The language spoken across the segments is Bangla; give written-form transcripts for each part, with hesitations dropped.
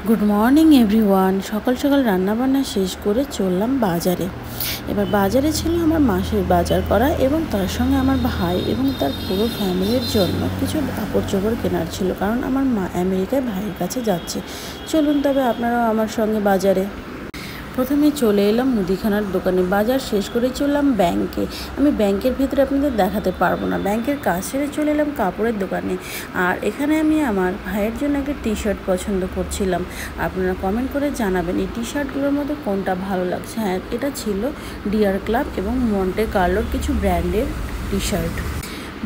Good morning everyone. সকাল সকাল রান্নাবান্না শেষ করে চললাম বাজারে। এবার বাজারে ছিল আমার মাসের বাজার করা এবং তার সঙ্গে আমার ভাই এবং তার পুরো ফ্যামিলির জন্য কিছু কাপড় চোপড় কেনার ছিল, কারণ আমার মা আমেরিকায় ভাইয়ের কাছে যাচ্ছে। চলুন তবে আপনারাও আমার সঙ্গে বাজারে। প্রথমে চলে এলাম মুদিখানার দোকানে। বাজার শেষ করে চললাম ব্যাংকে। আমি ব্যাংকের ভিতরে আপনাদের দেখাতে পারবো না, ব্যাংকের কাজ সেরে চলে এলাম কাপড়ের দোকানে। আর এখানে আমি আমার ভাইয়ের জন্য একটা টি শার্ট পছন্দ করছিলাম। আপনারা কমেন্ট করে জানাবেন এই টি শার্টগুলোর মধ্যে কোনটা ভালো লাগছে। হ্যাঁ, এটা ছিল ডিয়ার ক্লাব এবং মন্টে কার্লোর কিছু ব্র্যান্ডের টি শার্ট।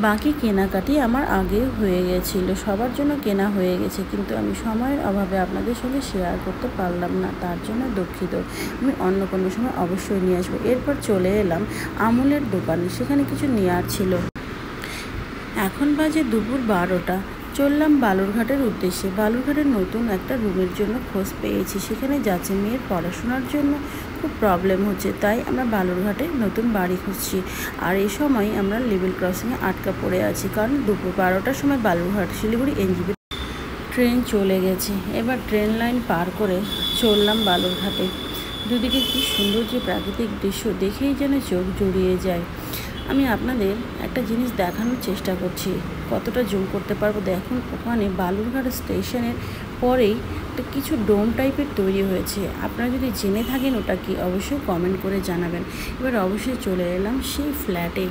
বাকি কেনাকাটি আমার আগে হয়ে গেছিল, সবার জন্য কেনা হয়ে গেছে, কিন্তু আমি সময়ের অভাবে আপনাদের সঙ্গে শেয়ার করতে পারলাম না, তার জন্য দুঃখিত। আমি অন্য কোনো সময় অবশ্যই নিয়ে আসবো। এরপর চলে এলাম আমুলের দোকানে, সেখানে কিছু নেওয়ার ছিল। এখন বাজে দুপুর 12টা। চললাম বালুরঘাটের উদ্দেশ্যে। বালুরঘাটের নতুন একটা রুমের জন্য খোঁজ পেয়েছি, সেখানে যাচ্ছে। মেয়ের পড়াশোনার জন্য খুব প্রবলেম হচ্ছে, তাই আমরা বালুরঘাটে নতুন বাড়ি খুঁজছি। আর এই সময় আমরা লেভেল ক্রসিংয়ে আটকা পড়ে আছি, কারণ দুপুর 12টার সময় বালুরঘাট শিলিগুড়ি এনজিবি ট্রেন চলে গেছে। এবার ট্রেন লাইন পার করে চললাম বালুরঘাটে। দুদিকে কি সুন্দর যে প্রাকৃতিক দৃশ্য, দেখেই যেন চোখ জুড়িয়ে যায়। আমি আপনাদের একটা জিনিস দেখানোর চেষ্টা করছি, কতটা জুম করতে পারবো দেখুন। ওখানে বালুরঘাট স্টেশনের পরেই একটা কিছু ডোম টাইপের তৈরি হয়েছে। আপনারা যদি জেনে থাকেন ওটা কি, অবশ্যই কমেন্ট করে জানাবেন। এবার অবশ্যই চলে এলাম সেই ফ্ল্যাটে।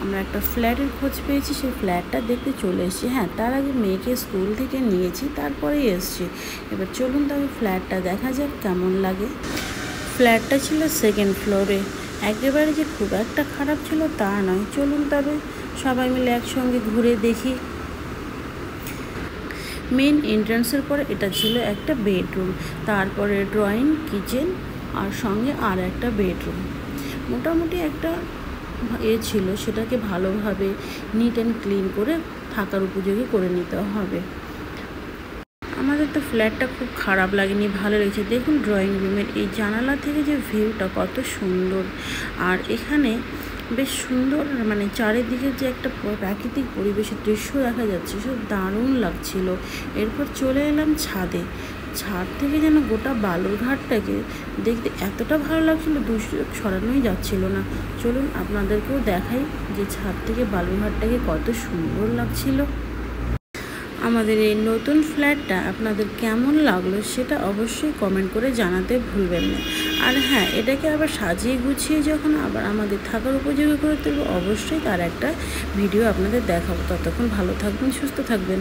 আমরা একটা ফ্ল্যাটের খোঁজ পেয়েছি, সেই ফ্ল্যাটটা দেখতে চলে এসেছি। হ্যাঁ, তার আগে মেয়েকে স্কুল থেকে নিয়েছি, তারপরেই এসছি। এবার চলুন তবে ফ্ল্যাটটা দেখা যাক কেমন লাগে। ফ্ল্যাটটা ছিল সেকেন্ড ফ্লোরে। একেবারে যে খুব একটা খারাপ ছিল তা নয়। চলুন তবে সবাই মিলে একসঙ্গে ঘুরে দেখি। মেন এন্ট্রান্সের পরে এটা ছিল একটা বেডরুম, তারপরে ড্রয়িং, কিচেন আর সঙ্গে আর একটা বেডরুম। মোটামুটি একটা ছিল, সেটাকে ভালোভাবে নিট অ্যান্ড ক্লিন করে থাকার উপযোগী করে নিতে হবে। আমাদের তো ফ্ল্যাটটা খুব খারাপ লাগেনি, ভালো লেগেছে। দেখুন ড্রয়িং রুমের এই জানালা থেকে যে ভিউটা কত সুন্দর। আর এখানে বেশ সুন্দর, মানে চারিদিকে যে একটা প্রাকৃতিক পরিবেশের দৃশ্য দেখা যাচ্ছে, সব দারুণ লাগছিল। এরপর চলে এলাম ছাদে। ছাদ থেকে যেন গোটা বালুরঘাটটাকে দেখতে এতটা ভালো লাগছিলো, দূর সরানোই যাচ্ছিল না। চলুন আপনাদেরকেও দেখাই যে ছাদ থেকে বালুরঘাটটাকে কত সুন্দর লাগছিল। আমাদের এই নতুন ফ্ল্যাটটা আপনাদের কেমন লাগলো সেটা অবশ্যই কমেন্ট করে জানাতে ভুলবেন না। আর হ্যাঁ, এটাকে আবার সাজিয়ে গুছিয়ে যখন আবার আমাদের থাকার উপযোগী করে তুলব, অবশ্যই তার একটা ভিডিও আপনাদের দেখাবো। ততক্ষণ ভালো থাকবেন, সুস্থ থাকবেন।